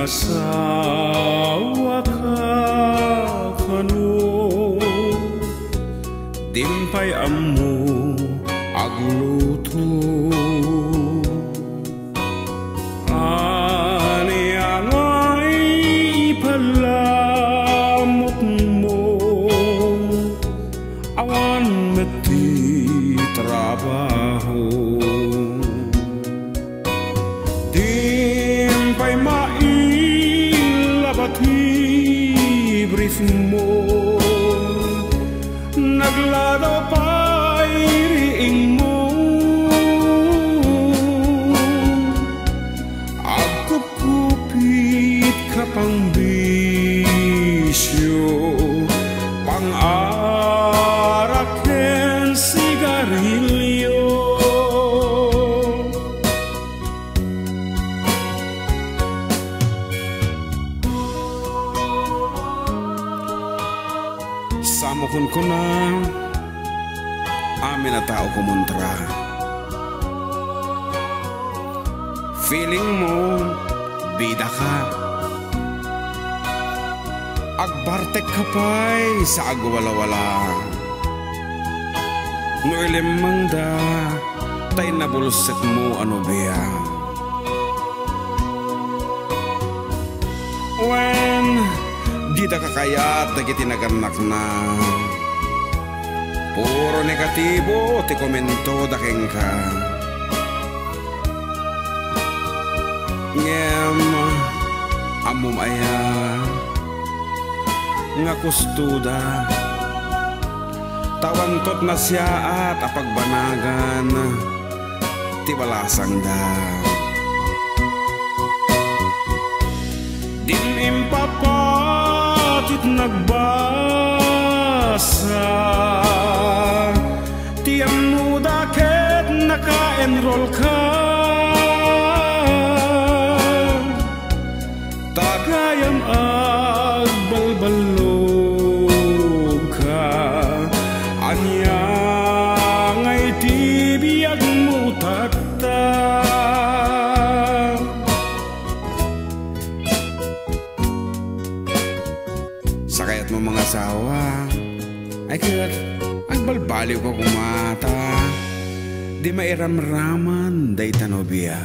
Asawa ka kanu, dimpay ammo agluto. Ani angay ipalamot mo, awan mati trabaho. Dimpay brief mo, naglado pa iriing mo. Agkupkupit ka pang bisyo, pang-araken sigarilyo. Samukon ko na amin na tao kumontra. Feeling mo bida ka, agbartek ka pa'y sa agwala-wala. No ilimang da tay nabulset mo ano biya. When di da kakayat na kitinaganak na, puro negatibo ti komento da keng ka. Ngem amom aya nga kustuda, tawantot na siya at apagbanagan ti balasang da. Impapatit nagbasa, tiyam mo daket naka-enroll ka. Tagayam agbalbalog ka, anya ngay tibiyag mo takta. Sakayat mo mga asawa, ay kaya't agbalbaliw ko kumata, di mairamraman day tanobya.